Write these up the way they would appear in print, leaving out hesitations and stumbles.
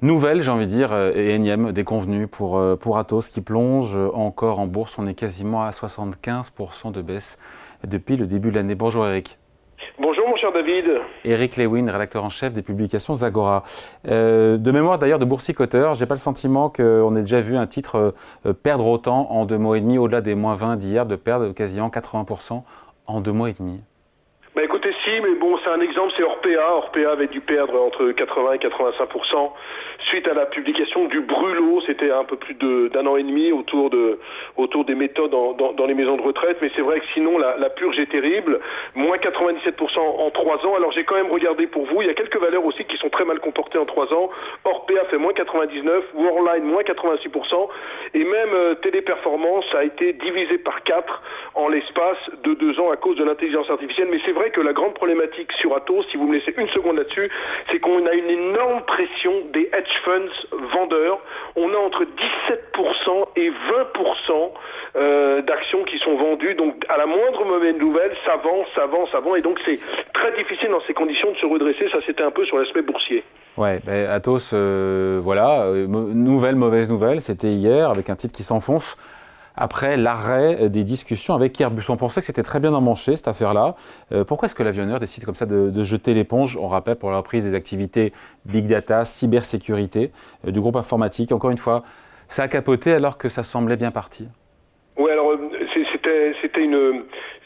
Nouvelle, j'ai envie de dire, et énième déconvenue pour Atos qui plonge encore en bourse. On est quasiment à 75% de baisse depuis le début de l'année. Bonjour Eric. Bonjour mon cher David. Eric Lewin, rédacteur en chef des publications Zagora. De mémoire d'ailleurs de boursicoteur, j'ai pas le sentiment qu'on ait déjà vu un titre perdre autant en 2 mois et demi, au-delà des moins 20 d'hier, de perdre quasiment 80% en 2 mois et demi. Bah écoutez, si, mais bon, c'est un exemple, c'est Orpea. Orpea avait dû perdre entre 80 et 85% suite à la publication du Brulot. C'était un peu plus d'un an et demi autour des méthodes dans les maisons de retraite. Mais c'est vrai que sinon, la purge est terrible. Moins 97% en 3 ans. Alors j'ai quand même regardé pour vous. Il y a quelques valeurs aussi qui sont très mal comportées en 3 ans. Orpea fait moins 99, Worldline moins 86%. Et même Téléperformance a été divisé par 4 en l'espace de 2 ans à cause de l'intelligence artificielle. Mais c'est vrai que la grande problématique sur Atos, si vous me laissez une seconde là-dessus, c'est qu'on a une énorme pression des hedge funds vendeurs. On a entre 17% et 20% d'actions qui sont vendues. Donc à la moindre mauvaise nouvelle, ça vend. Et donc c'est très difficile dans ces conditions de se redresser. Ça, c'était un peu sur l'aspect boursier. Ouais, Atos, voilà, mauvaise nouvelle, c'était hier avec un titre qui s'enfonce. Après l'arrêt des discussions avec Airbus. On pensait que c'était très bien emmanché cette affaire-là. Pourquoi est-ce que l'avionneur décide comme ça de jeter l'éponge? On rappelle pour la reprise des activités Big Data, cybersécurité du groupe informatique. Encore une fois, ça a capoté alors que ça semblait bien parti. Oui, alors c'était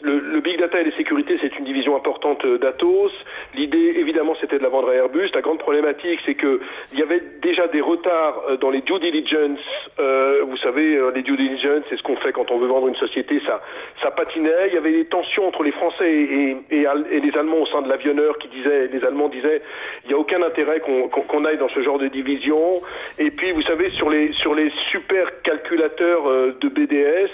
le Big Data et les sécurités, c'est une division importante d'Atos. L'idée, évidemment, c'était de la vendre à Airbus. La grande problématique, c'est que il y avait déjà des retards dans les due diligence. Vous savez, les due diligence, c'est ce qu'on fait quand on veut vendre une société. Ça patinait. Il y avait des tensions entre les Français et les Allemands au sein de l'avionneur les Allemands disaient, il n'y a aucun intérêt qu'on aille dans ce genre de division. Et puis, vous savez, sur les super calculateurs de BDS,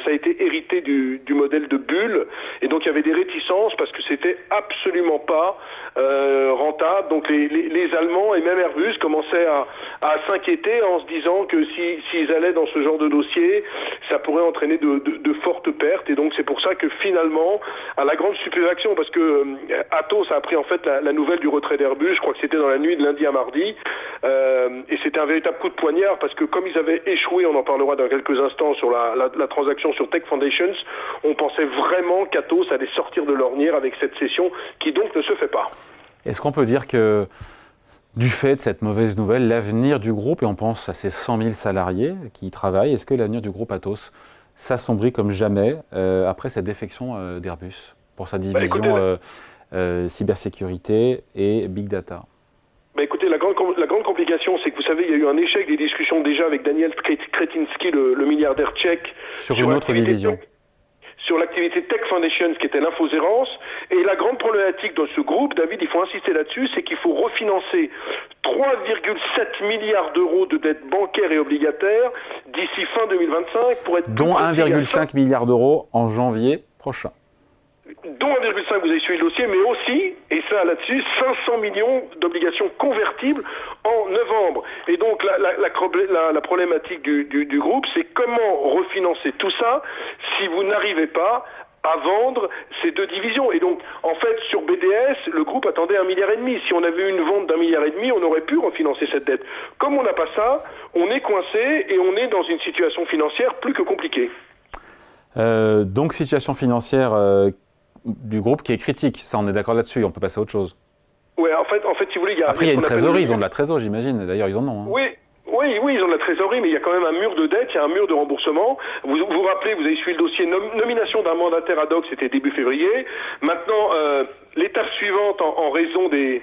ça a été hérité du modèle de Bull, et donc il y avait des réticences parce que c'était absolument pas rentable. Donc les Allemands et même Airbus commençaient à s'inquiéter en se disant que s'ils allaient dans ce genre de dossier, ça pourrait entraîner de fortes pertes. Et donc c'est pour ça que finalement, à la grande stupéfaction, parce que Atos a appris en fait la nouvelle du retrait d'Airbus, je crois que c'était dans la nuit de lundi à mardi, et c'était un véritable coup de poignard parce que comme ils avaient échoué, on en parlera dans quelques instants sur la transaction sur Tech Foundations, on pensait vraiment qu'Atos allait sortir de l'ornière avec cette cession qui donc ne se fait pas. Est-ce qu'on peut dire que du fait de cette mauvaise nouvelle, l'avenir du groupe, et on pense à ces 100 000 salariés qui y travaillent, est-ce que l'avenir du groupe Atos s'assombrit comme jamais après cette défection d'Airbus pour sa division cybersécurité et Big Data? Écoutez, la grande complication, c'est que vous savez, il y a eu un échec des discussions déjà avec Daniel Kretinsky, le milliardaire tchèque, sur une autre division. Sur l'activité Tech Foundations qui était l'infogérance. Et la grande problématique dans ce groupe, David, il faut insister là-dessus, c'est qu'il faut refinancer 3,7 milliards d'euros de dettes bancaires et obligataires d'ici fin 2025 pour être... Dont 1,5 milliard d'euros en janvier prochain. Dont 1,5, vous avez suivi le dossier, mais aussi, et ça là-dessus, 500 millions d'obligations convertibles en novembre. Et donc la problématique du groupe, c'est comment refinancer tout ça si vous n'arrivez pas à vendre ces 2 divisions. Et donc, en fait, sur BDS, le groupe attendait 1,5 milliard. Si on avait eu une vente d'1,5 milliard, on aurait pu refinancer cette dette. Comme on n'a pas ça, on est coincé et on est dans une situation financière plus que compliquée. Donc, situation financière du groupe qui est critique. Ça, on est d'accord là-dessus. On peut passer à autre chose. Oui, en fait, si vous voulez, Après, il y a une trésorerie. Ils ont de la trésorerie, j'imagine. D'ailleurs, ils en ont. Hein. Oui, ils ont de la trésorerie, mais il y a quand même un mur de dette, il y a un mur de remboursement. Vous vous rappelez, vous avez suivi le dossier nomination d'un mandataire ad hoc, c'était début février. Maintenant, l'étape suivante, en raison des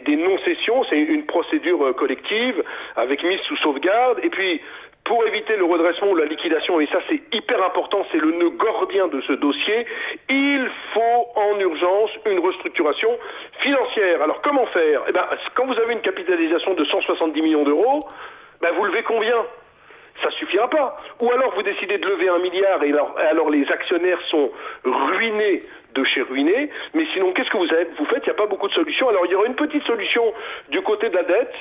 non-cessions, c'est une procédure collective avec mise sous sauvegarde. Et puis, pour éviter le redressement ou la liquidation, et ça c'est hyper important, c'est le nœud gordien de ce dossier, il faut en urgence une restructuration financière. Alors comment faire? Quand vous avez une capitalisation de 170 millions d'euros, vous levez combien? Ça suffira pas. Ou alors vous décidez de lever 1 milliard et alors les actionnaires sont ruinés de chez ruiné. Mais sinon, qu'est-ce que vous faites? Il n'y a pas beaucoup de solutions. Alors, il y aura une petite solution du côté de la dette,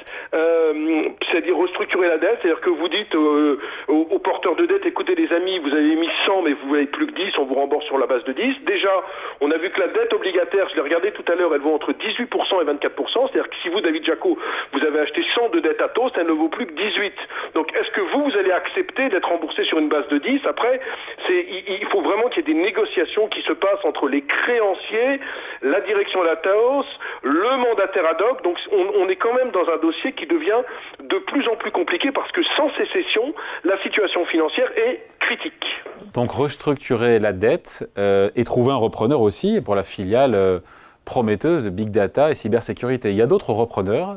c'est-à-dire restructurer la dette. C'est-à-dire que vous dites aux porteurs de dette, écoutez les amis, vous avez mis 100, mais vous n'avez plus que 10, on vous rembourse sur la base de 10. Déjà, on a vu que la dette obligataire, je l'ai regardé tout à l'heure, elle vaut entre 18% et 24%. C'est-à-dire que si vous, David Jaco, vous avez acheté 100 de dette Atos, elle ne vaut plus que 18. Donc, est-ce que vous allez accepter d'être remboursé sur une base de 10? Après, il faut vraiment qu'il y ait des négociations qui se passent entre les créanciers, la direction d'Atos, le mandataire ad hoc. Donc, on est quand même dans un dossier qui devient de plus en plus compliqué parce que sans ces cessions, la situation financière est critique. Donc, restructurer la dette et trouver un repreneur aussi pour la filiale prometteuse de Big Data et cybersécurité. Il y a d'autres repreneurs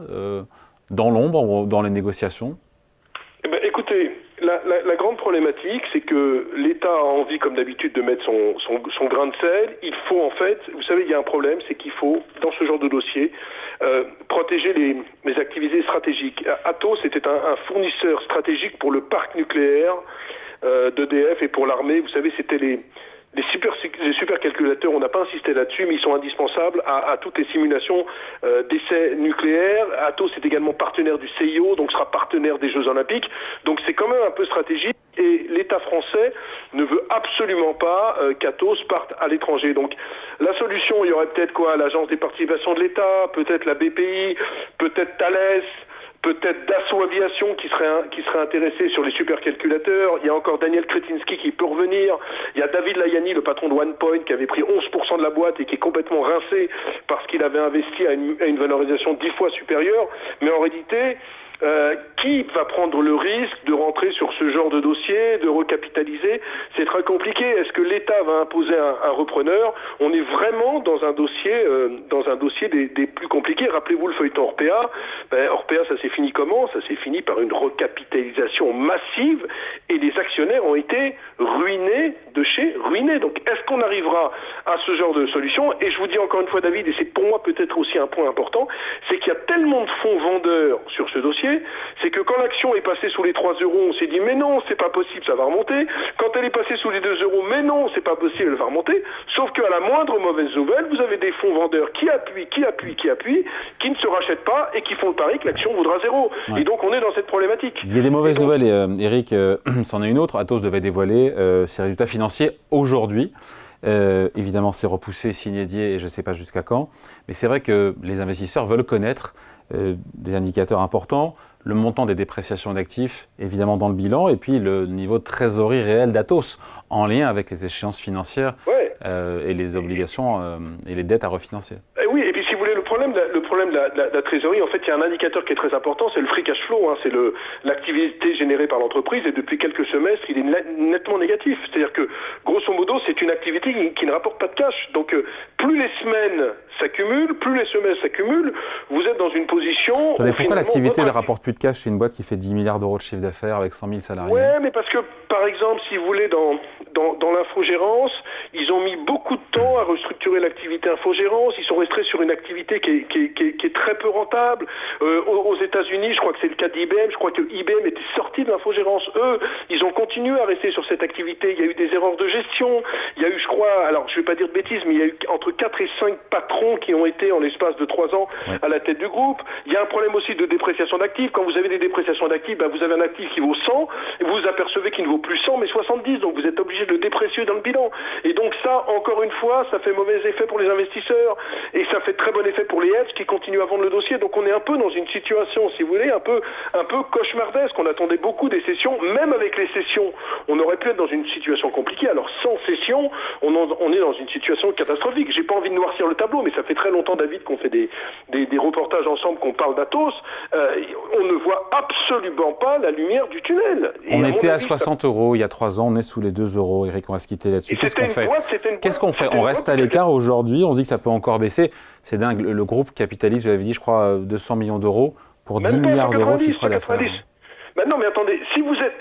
dans l'ombre ou dans les négociations? Eh ben, écoutez, la grande problématique, c'est que l'État a envie, comme d'habitude, de mettre son grain de sel. Il faut, en fait, vous savez, il y a un problème, c'est qu'il faut, dans ce genre de dossier, protéger les activités stratégiques. Atos était un fournisseur stratégique pour le parc nucléaire d'EDF et pour l'armée. Vous savez, c'était les supercalculateurs, on n'a pas insisté là-dessus, mais ils sont indispensables à toutes les simulations d'essais nucléaires. Atos est également partenaire du CIO, donc sera partenaire des Jeux Olympiques. Donc c'est quand même un peu stratégique et l'État français ne veut absolument pas qu'Atos parte à l'étranger. Donc la solution, il y aurait peut-être quoi? L'Agence des participations de l'État, peut-être la BPI, peut-être Thales, peut-être Dassault Aviation qui serait intéressé sur les supercalculateurs. Il y a encore Daniel Kretinsky qui peut revenir. Il y a David Layani, le patron de OnePoint, qui avait pris 11% de la boîte et qui est complètement rincé parce qu'il avait investi à une valorisation 10 fois supérieure. Mais en réalité, qui va prendre le risque de rentrer sur ce genre de dossier, de recapitaliser? C'est très compliqué. Est-ce que l'État va imposer un repreneur? On est vraiment dans un dossier des plus compliqués. Rappelez-vous le feuilleton Orpea. Orpea, ça s'est fini comment? Ça s'est fini par une recapitalisation massive et les actionnaires ont été ruinés de chez ruinés. Donc, est-ce qu'on arrivera à ce genre de solution? Et je vous dis encore une fois, David, et c'est pour moi peut-être aussi un point important, c'est qu'il y a tellement de fonds vendeurs sur ce dossier, c'est que quand l'action est passée sous les 3 euros, on s'est dit mais non, c'est pas possible, ça va remonter. Quand elle est passée sous les 2 euros, mais non, c'est pas possible, elle va remonter. Sauf qu'à la moindre mauvaise nouvelle, vous avez des fonds vendeurs qui appuient, qui ne se rachètent pas et qui font le pari que l'action vaudra zéro. Ouais. Et donc on est dans cette problématique. Il y a des mauvaises nouvelles, et Eric, c'en est une autre. Atos devait dévoiler ses résultats financiers aujourd'hui. Évidemment, c'est repoussé, signé et je ne sais pas jusqu'à quand. Mais c'est vrai que les investisseurs veulent connaître des indicateurs importants, le montant des dépréciations d'actifs, évidemment dans le bilan, et puis le niveau de trésorerie réel d'Atos, en lien avec les échéances financières et les obligations et les dettes à refinancer. Oui, et puis si vous voulez, le problème de la trésorerie, en fait, il y a un indicateur qui est très important, c'est le free cash flow, hein, c'est l'activité générée par l'entreprise, et depuis quelques semestres, il est nettement négatif. C'est-à-dire que, grosso modo, c'est une activité qui ne rapporte pas de cash. Donc, plus les semaines s'accumulent, plus les semestres s'accumulent, vous êtes dans une position... Pourquoi l'activité ne rapporte plus de cash? C'est une boîte qui fait 10 milliards d'euros de chiffre d'affaires avec 100 000 salariés. Ouais, mais parce que, par exemple, si vous voulez, dans l'infogérance, ils ont mis beaucoup de temps à restructurer l'activité infogérance, ils sont restés sur une activité qui est très peu rentable. Aux États-Unis, je crois que c'est le cas d'IBM, je crois que IBM était sorti de l'infogérance. Eux, ils ont continué à rester sur cette activité. Il y a eu des erreurs de gestion, il y a eu, je crois, alors je ne vais pas dire de bêtises, mais il y a eu entre 4 et 5 patrons qui ont été en l'espace de 3 ans à la tête du groupe. Il y a un problème aussi de dépréciation d'actifs. Quand vous avez des dépréciations d'actifs, vous avez un actif qui vaut 100, et vous apercevez qu'il ne vaut plus 100, mais 70, donc vous êtes obligé de le déprécier dans le bilan. Et donc ça, encore une fois, ça fait mauvais effet pour les investisseurs, et ça fait très bon effet pour les hedges qui continuent à vendre le dossier. Donc on est un peu dans une situation, si vous voulez, un peu cauchemardesque. On attendait beaucoup des cessions, même avec les cessions, on aurait pu être dans une situation compliquée. Alors sans cession, on est dans une situation catastrophique. J'ai pas envie de noircir le tableau, mais ça fait très longtemps, David, qu'on fait des reportages ensemble, qu'on parle d'Atos. On ne voit absolument pas la lumière du tunnel. Et on était à 60 euros il y a 3 ans, on est sous les 2 euros. Eric, on va se quitter là-dessus. Qu'est-ce qu'on fait? On reste à l'écart aujourd'hui, on se dit que ça peut encore baisser. C'est dingue, le groupe capitalise, vous l'avez dit, je crois, 200 millions d'euros pour 10 milliards d'euros de chiffre d'affaires. Ben non, mais attendez,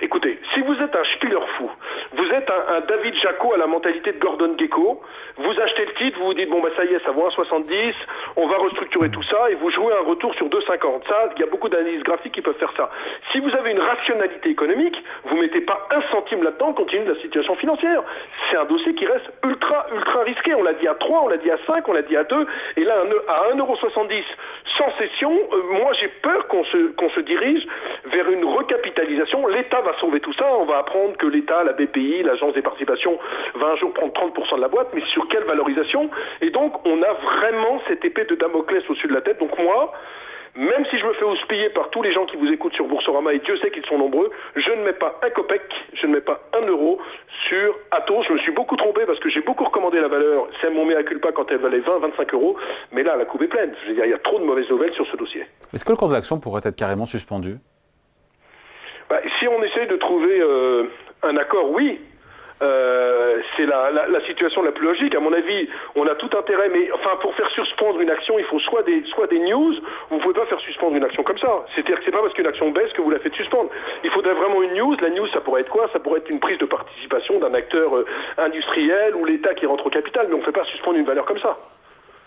écoutez, si vous êtes un Spieler fou, vous êtes un David Jaco à la mentalité de Gordon Gekko, vous achetez le titre, vous vous dites, bon, bah ça y est, ça vaut 1,70, on va restructurer tout ça, et vous jouez un retour sur 2,50. Ça, il y a beaucoup d'analyses graphiques qui peuvent faire ça. Si vous avez une rationalité économique, vous mettez pas un centime là-dedans compte tenu de la situation financière. C'est un dossier qui reste ultra risqué. On l'a dit à 3, on l'a dit à 5, on l'a dit à 2, et là, à 1,70 € sans cession, moi j'ai peur qu'on se dirige vers une recapitalisation. L'État va sauver tout ça. On va apprendre que l'État, la BPI, l'Agence des participations, va un jour prendre 30% de la boîte, mais sur quelle valorisation? Et donc, on a vraiment cette épée de Damoclès au-dessus de la tête. Donc moi, même si je me fais houspiller par tous les gens qui vous écoutent sur Boursorama, et Dieu sait qu'ils sont nombreux, je ne mets pas un copec, je ne mets pas 1 € sur Atos. Je me suis beaucoup trompé parce que j'ai beaucoup recommandé la valeur. C'est mon mea culpa quand elle valait 20-25 €. Mais là, la coupe est pleine. Je veux dire, il y a trop de mauvaises nouvelles sur ce dossier. Est-ce que le cours de l'action pourrait être carrément suspendu? Si on essaie de trouver un accord, oui. C'est la situation la plus logique. À mon avis, on a tout intérêt, mais enfin, pour faire suspendre une action, il faut soit des news. Vous ne pouvez pas faire suspendre une action comme ça. C'est-à-dire que c'est pas parce qu'une action baisse que vous la faites suspendre. Il faudrait vraiment une news. La news, ça pourrait être quoi? Ça pourrait être une prise de participation d'un acteur industriel ou l'État qui rentre au capital, mais on ne fait pas suspendre une valeur comme ça.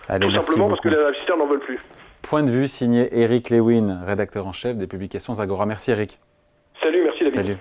Allez, tout simplement parce que les investisseurs n'en veulent plus. Point de vue signé Eric Lewin, rédacteur en chef des publications Agora. Merci Eric. Salut, merci David. Salut.